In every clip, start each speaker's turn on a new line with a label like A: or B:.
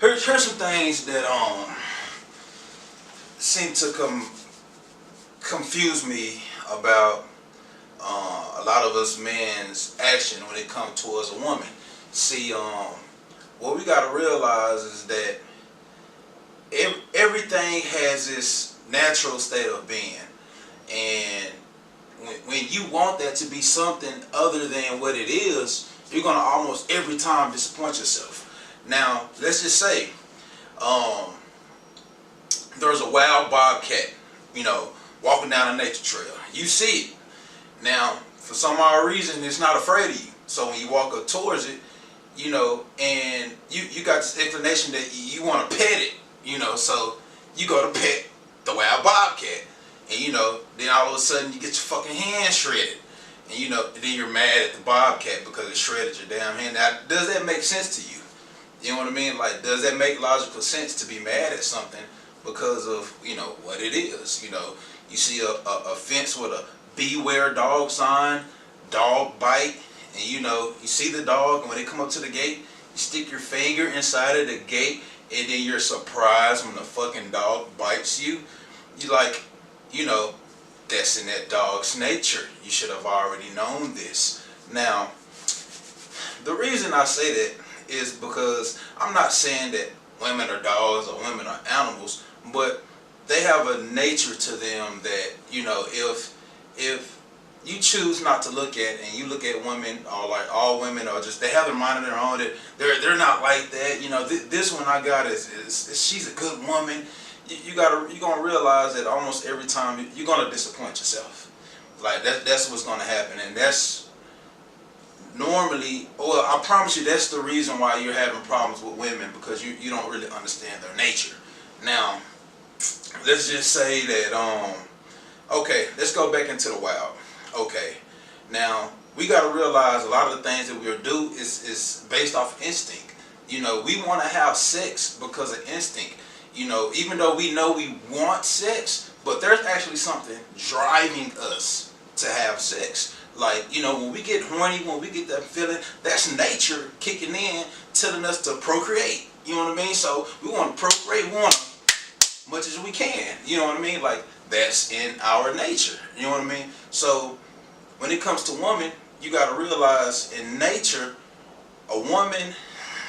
A: Here's some things that seem to confuse me about a lot of us men's action when it comes towards a woman. See, what we gotta realize is that everything has its natural state of being, and when you want that to be something other than what it is, you're gonna almost every time disappoint yourself. Now, let's just say there's a wild bobcat, walking down a nature trail. You see it. Now, for some odd reason, it's not afraid of you. So when you walk up towards it, and you got this inclination that you want to pet it, so you go to pet the wild bobcat, and then all of a sudden you get your fucking hand shredded, and then you're mad at the bobcat because it shredded your damn hand. Now, does that make sense to you? You know what I mean? Like, does that make logical sense to be mad at something because of what it is? You see a fence with a beware dog sign, dog bite, and you see the dog, and when they come up to the gate, you stick your finger inside of the gate, and then you're surprised when the fucking dog bites you. You like, that's in that dog's nature. You should have already known this. Now, the reason I say that is because I'm not saying that women are dogs or women are animals, but they have a nature to them that, if you choose not to look at, and you look at women, or like all women are just, they have their mind of their own, that they're not like that. This one I got is she's a good woman. You're gonna realize that almost every time you're gonna disappoint yourself. Like that's what's gonna happen, and that's normally, well, I promise you, that's the reason why you're having problems with women, because you don't really understand their nature. Now, let's just say that okay, let's go back into the wild. Okay, now we got to realize a lot of the things that we'll do is based off instinct. We want to have sex because of instinct. Even though we know we want sex, but there's actually something driving us to have sex. Like, when we get horny, when we get that feeling, that's nature kicking in, telling us to procreate. You know what I mean? So we want to procreate, we want as much as we can. You know what I mean? Like, that's in our nature. You know what I mean? So when it comes to women, you got to realize in nature, a woman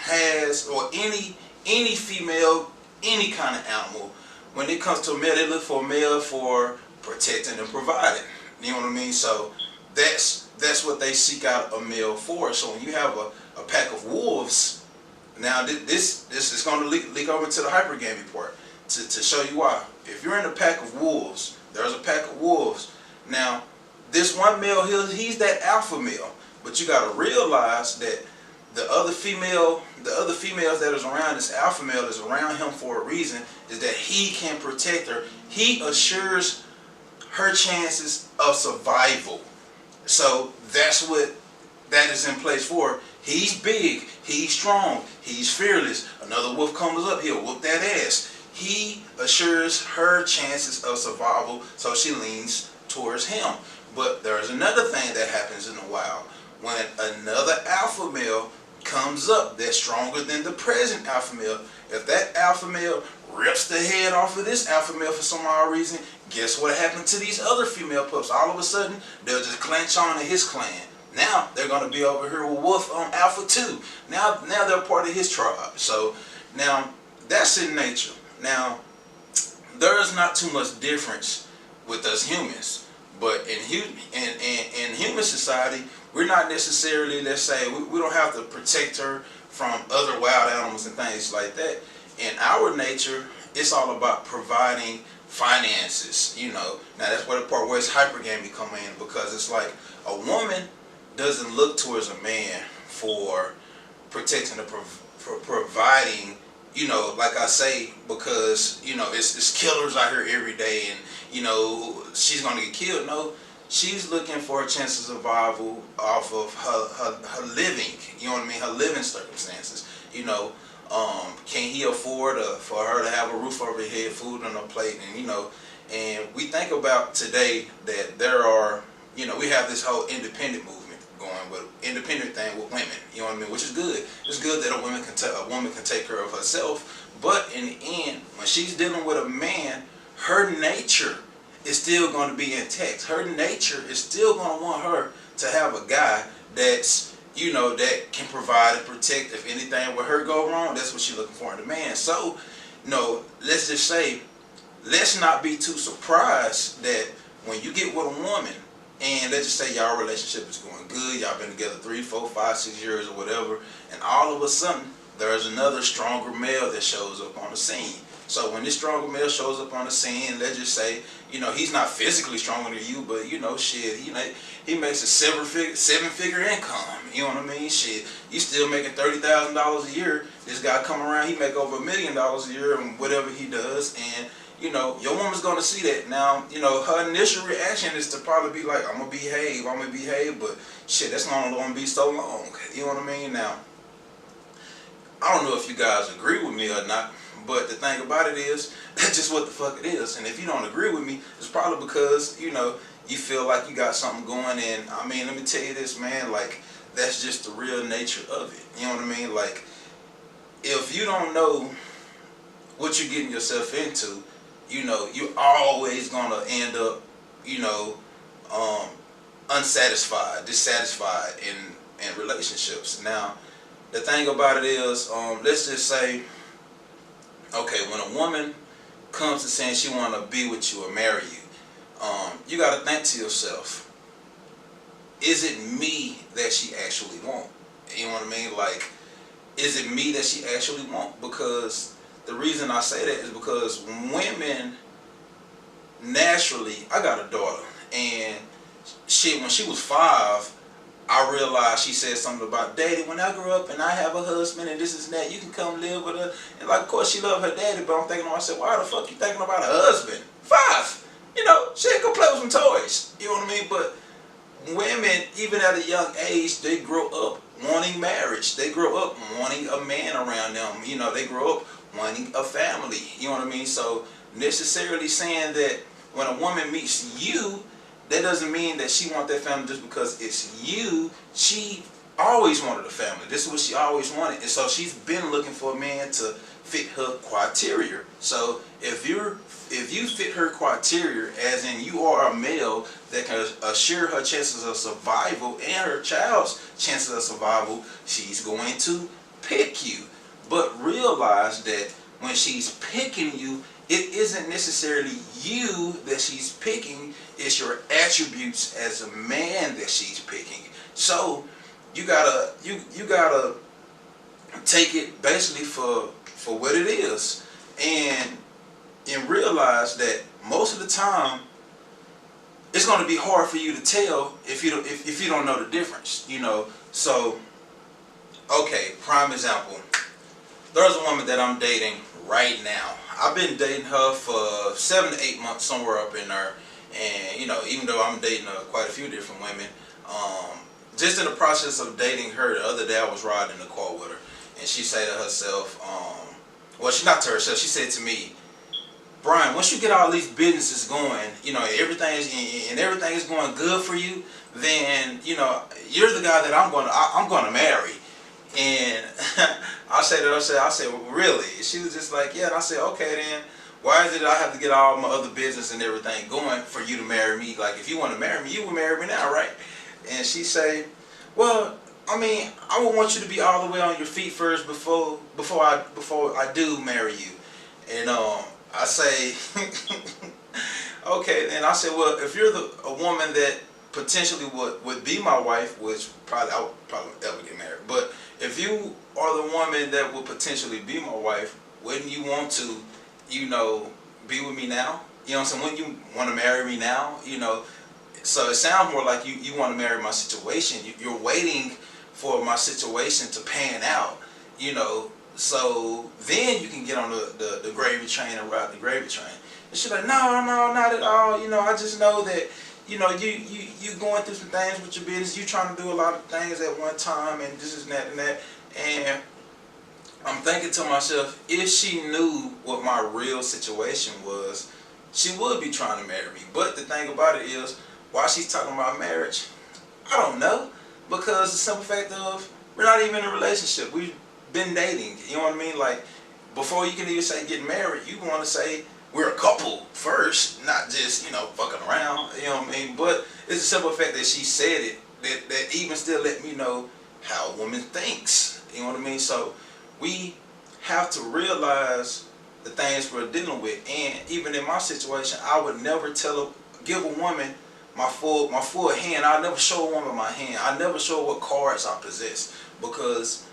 A: has, or any female, any kind of animal, when it comes to a male, they look for a male for protecting and providing. You know what I mean? So that's what they seek out a male for. So when you have a pack of wolves, now this is going to leak over to the hypergamy part to show you why. If you're in a pack of wolves, there's a pack of wolves. Now, this one male, he's that alpha male, but you got to realize that the other females that is around this alpha male is around him for a reason, is that he can protect her. He assures her chances of survival. So that's what that is in place for. He's big, he's strong, he's fearless. Another wolf comes up, he'll whoop that ass. He assures her chances of survival, so she leans towards him. But there's another thing that happens in the wild. When another alpha male comes up that's stronger than the present alpha male, if that alpha male rips the head off of this alpha male for some odd reason, guess what happened to these other female pups? All of a sudden, they'll just clench on to his clan. Now they're going to be over here with Wolf on Alpha 2. Now they're part of his tribe. So now that's in nature. Now, there is not too much difference with us humans, but in human society, we're not necessarily, let's say, we don't have to protect her from other wild animals and things like that. In our nature, it's all about providing finances. Now that's where the part where it's hypergamy come in, because it's like a woman doesn't look towards a man for protecting or for providing. Like I say, because it's killers out here every day, and she's gonna get killed. No, she's looking for a chance of survival off of her living. You know what I mean? Her living circumstances. Can he afford for her to have a roof over her head, food on her plate, and we think about today that there are, we have this whole independent movement going with independent thing with women. You know what I mean? Which is good. It's good that a woman can take care of herself. But in the end, when she's dealing with a man, her nature is still going to be intact. Her nature is still going to want her to have a guy that's, you know, that can provide and protect. If anything with her go wrong, that's what she's looking for in a man. So, you know, let's just say, let's not be too surprised that when you get with a woman, and let's just say y'all relationship is going good, y'all been together 3, 4, 5, 6 years or whatever, and all of a sudden there's another stronger male that shows up on the scene. So when this stronger male shows up on the scene, let's just say, you know, he's not physically stronger than you, but you know, shit, he makes a seven-figure income. You know what I mean? Shit, you still making $30,000 a year. This guy come around, he make over $1 million a year and whatever he does, and you know, your woman's gonna see that. Now, you know, her initial reaction is to probably be like, I'm gonna behave, but shit, that's not gonna be so long. You know what I mean? Now, I don't know if you guys agree with me or not, but the thing about it is, that's just what the fuck it is. And if you don't agree with me, it's probably because, you know, you feel like you got something going. And I mean, let me tell you this, man, like, that's just the real nature of it. You know what I mean? Like, if you don't know what you're getting yourself into, you know, you're always gonna end up, you know, unsatisfied, dissatisfied in relationships. Now, the thing about it is, let's just say, okay, when a woman comes to saying she want to be with you or marry you, you got to think to yourself, is it me that she actually want? You know what I mean? Like, is it me that she actually want? Because the reason I say that is because women, naturally, I got a daughter, and shit, when she was 5, I realized she said something about, Daddy, when I grow up and I have a husband and this and that, you can come live with her. And like, of course, she loved her daddy, but I'm thinking to myself, why the fuck you thinking about a husband? 5, you know, shit, go play with some toys. You know what I mean? But women, even at a young age, they grow up wanting marriage. They grow up wanting a man around them. You know, they grow up wanting a family. You know what I mean? So necessarily saying that when a woman meets you, that doesn't mean that she wants that family just because it's you. She always wanted a family. This is what she always wanted. And so she's been looking for a man to fit her criteria. So if you fit her criteria, as in you are a male that can assure her chances of survival and her child's chances of survival, she's going to pick you. But realize that when she's picking you, it isn't necessarily you that she's picking, it's your attributes as a man that she's picking. So you gotta take it basically for what it is, and realize that most of the time it's going to be hard for you to tell if you don't know the difference, you know. So okay, prime example, there's a woman that I'm dating right now. I've been dating her for 7 to 8 months, somewhere up in there. And you know, even though I'm dating quite a few different women, just in the process of dating her, the other day I was riding in the car with her, and she said to herself, well, she not to herself, she said to me, Brian, once you get all these businesses going, you know, everything is going good for you, then you know you're the guy that I'm gonna marry. And I said to her, I said, well, really? She was just like, yeah. And I said, okay, then why is it that I have to get all my other business and everything going for you to marry me? Like, if you want to marry me, you will marry me now, right? And she say, well, I mean, I would want you to be all the way on your feet first before I do marry you. And I say, okay. Then I said, well, if you're a woman that potentially would be my wife, which I would probably never get married, but if you are the woman that would potentially be my wife, wouldn't you want to, you know, be with me now? You know what I'm saying? Wouldn't you want to marry me now? You know, so it sounds more like you want to marry my situation. You're waiting for my situation to pan out, you know, so then you can get on the gravy train and ride the gravy train. And she's like, no, not at all. You know, I just know that, you know, you going through some things with your business. You trying to do a lot of things at one time, and this is that and that. And I'm thinking to myself, if she knew what my real situation was, she would be trying to marry me. But the thing about it is, while she's talking about marriage, I don't know. Because the simple fact of we're not even in a relationship. We've been dating. You know what I mean? Like before you can even say get married, you want to say we're a couple first, not just fucking around. You know what I mean? But it's the simple fact that she said it that even still let me know how a woman thinks. You know what I mean? So we have to realize the things we're dealing with. And even in my situation, I would never give a woman my full hand. I never show a woman my hand. I never show what cards I possess, because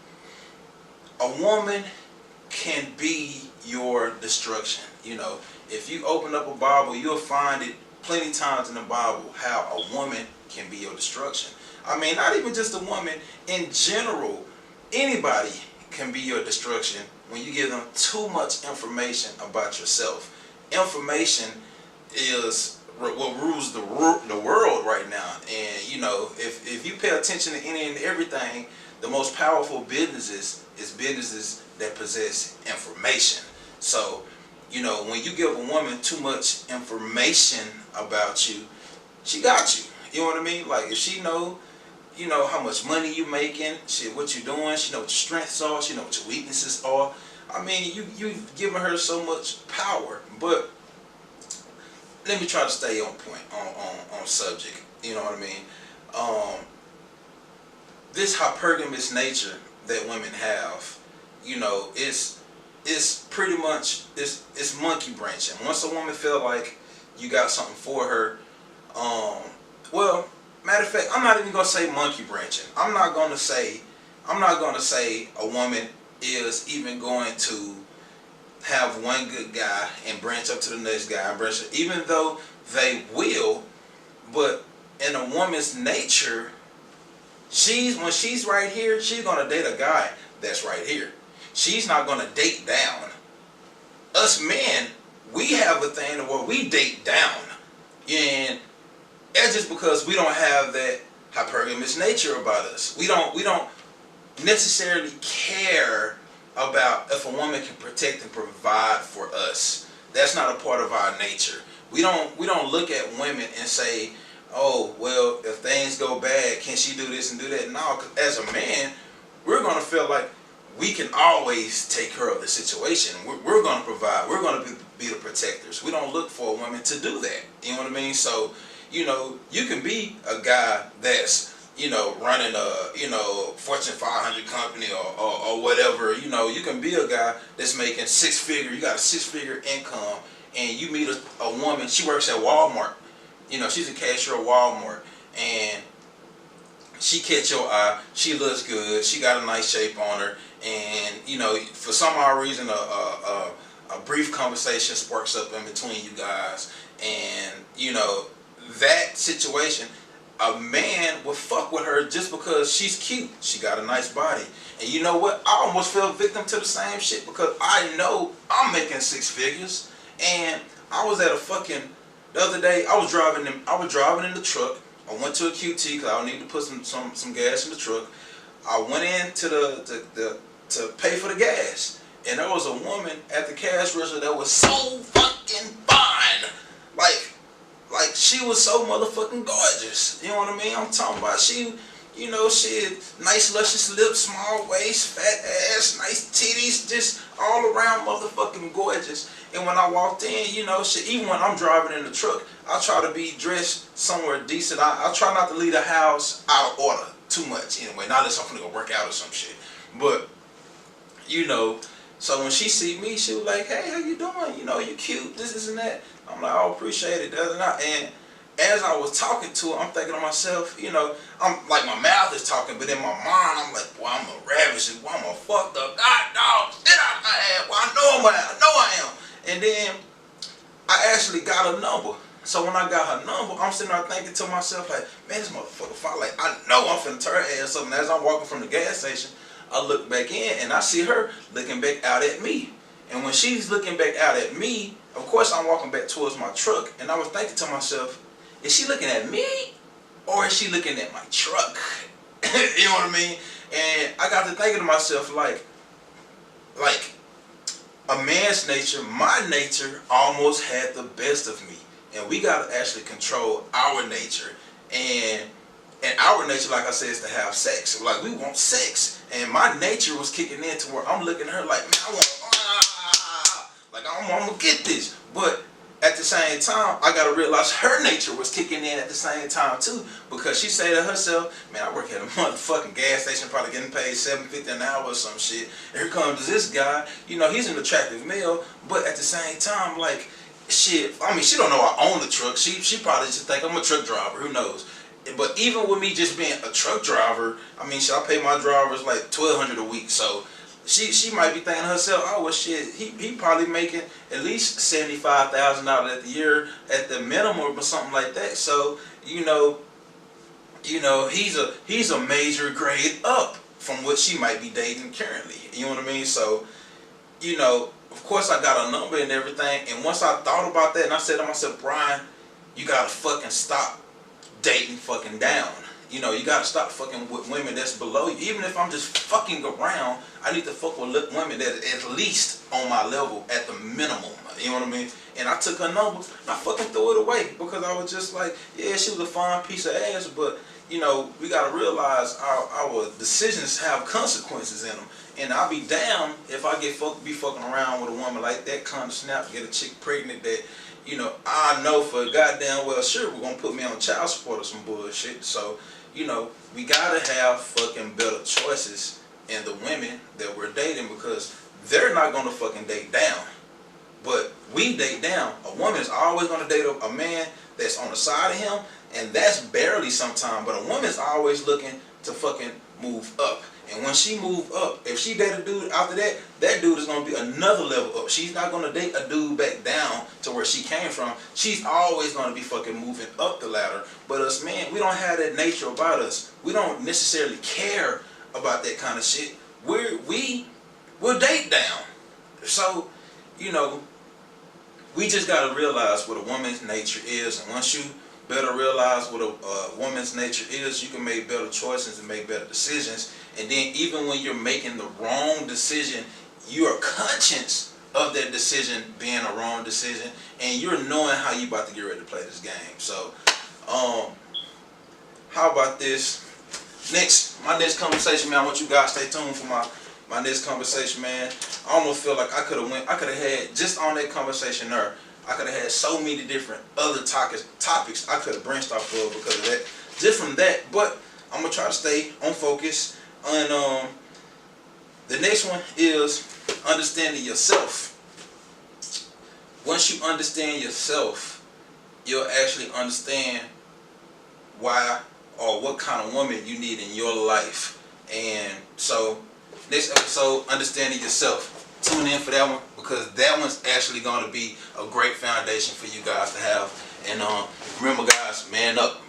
A: a woman can be your destruction. If you open up a Bible, you'll find it plenty times in the Bible how a woman can be your destruction. I mean, not even just a woman, in general, anybody can be your destruction when you give them too much information about yourself. Information is what rules the world right now. And if you pay attention to any and everything, the most powerful businesses is businesses that possess information. So when you give a woman too much information about you, she got you. You know what I mean? Like if she know how much money you making, shit, what you doing, she know what your strengths are, she know what your weaknesses are. I mean, you've given her so much power. But let me try to stay on point, on subject. You know what I mean? This hypergamous nature that women have, it's pretty much it's monkey branching. Once a woman feel like you got something for her, well, matter of fact, I'm not even gonna say monkey branching. I'm not gonna say a woman is even going to have one good guy and branch up to the next guy and branch up, even though they will. But in a woman's nature, when she's right here, she's gonna date a guy that's right here. She's not gonna date down. Us men, we have a thing where we date down, and that's just because we don't have that hypergamous nature about us. We don't necessarily care about if a woman can protect and provide for us. That's not a part of our nature. We don't look at women and say, oh, well, if things go bad, can she do this and do that? No, 'cause as a man, we're gonna feel like we can always take care of the situation. We're gonna provide. We're gonna be the protectors. We don't look for a woman to do that. You know what I mean? So, you can be a guy that's running a Fortune 500 company or whatever. You can be a guy that's making you got a six-figure income, and you meet a woman, she works at Walmart. She's a cashier at Walmart, and she catch your eye, she looks good, she got a nice shape on her, and for some odd reason a brief conversation sparks up in between you guys, and that situation, a man would fuck with her just because she's cute. She got a nice body. And you know what? I almost fell victim to the same shit, because I know I'm making six figures. And I was at the other day, I was driving in the truck. I went to a QT because I needed to put some gas in the truck. I went in to pay for the gas. And there was a woman at the cash register that was so fucking fine. Like she was so motherfucking gorgeous. You know what I mean? I'm talking about she had nice luscious lips, small waist, fat ass, nice titties, just all around motherfucking gorgeous. And when I walked in, even when I'm driving in the truck, I try to be dressed somewhere decent. I try not to leave the house out of order too much anyway. Not unless I'm gonna go work out or some shit. But so when she see me, she was like, hey, how you doing? You cute, this and that. I'm like, I appreciate it, and as I was talking to her, I'm thinking to myself, I'm like, my mouth is talking, but in my mind, I'm like, boy, I'm a ravishing, boy, I'm a fucked up god dog, shit out my ass, boy, I know I am. And then I actually got a number. So when I got her number, I'm sitting there thinking to myself, like, man, this motherfucker fine. Like, I know I'm finna turn her ass up. And as I'm walking from the gas station, I look back in and I see her looking back out at me. And when she's looking back out at me, of course I'm walking back towards my truck, and I was thinking to myself, is she looking at me or is she looking at my truck? You know what I mean? And I got to thinking to myself, like a man's nature, my nature almost had the best of me. And we got to actually control our nature. And And our nature, like I said, is to have sex. Like, we want sex. And my nature was kicking in to where I'm looking at her like, man, I want, like, I'm gonna get this. But at the same time, I gotta realize her nature was kicking in at the same time too, because she say to herself, man, I work at a motherfucking gas station, probably getting paid $7.50 an hour or some shit. And here comes this guy, you know, he's an attractive male, but at the same time, like, shit, I mean, she don't know I own the truck. She probably just think I'm a truck driver, who knows. But even with me just being a truck driver, I mean, shit, I pay my drivers like $1,200 a week, so she might be thinking to herself, oh well, shit, he probably making at least $75,000 at the year at the minimum or something like that. So you know, he's a major grade up from what she might be dating currently. You know what I mean? So you know, of course I got a number and everything. And once I thought about that, and I said to myself, Brian, you gotta fucking stop dating fucking down. You know, you gotta stop fucking with women that's below you. Even if I'm just fucking around, I need to fuck with women that at least on my level at the minimum. You know what I mean? And I took her number, and I fucking threw it away because I was just like, yeah, she was a fine piece of ass, but you know, we gotta realize our decisions have consequences in them. And I'll be damned if I be fucking around with a woman like that, kind of snap, get a chick pregnant that, you know, I know for goddamn well sure we're gonna put me on child support or some bullshit. So, you know, we gotta have fucking better choices in the women that we're dating, because they're not gonna fucking date down. But we date down. A woman is always gonna date a man that's on the side of him, and that's barely sometime. But a woman's always looking to fucking move up. And when she move up, if she date a dude after that, that dude is going to be another level up. She's not going to date a dude back down to where she came from. She's always going to be fucking moving up the ladder. But us men, we don't have that nature about us. We don't necessarily care about that kind of shit. We'll date down. So, you know, we just got to realize what a woman's nature is. And once you better realize what a woman's nature is, you can make better choices and make better decisions. And then even when you're making the wrong decision, you're conscious of that decision being a wrong decision, and you're knowing how you about to get ready to play this game. So how about this? My next conversation, man, I want you guys to stay tuned for my next conversation, man. I almost feel like I could have had, just on that conversation there, I could have had so many different other topics I could have branched off of because of that. Just from that, but I'm gonna try to stay on focus. And the next one is understanding yourself. Once you understand yourself, you'll actually understand why or what kind of woman you need in your life. And so, next episode, understanding yourself. Tune in for that one, because that one's actually going to be a great foundation for you guys to have. And remember, guys, man up.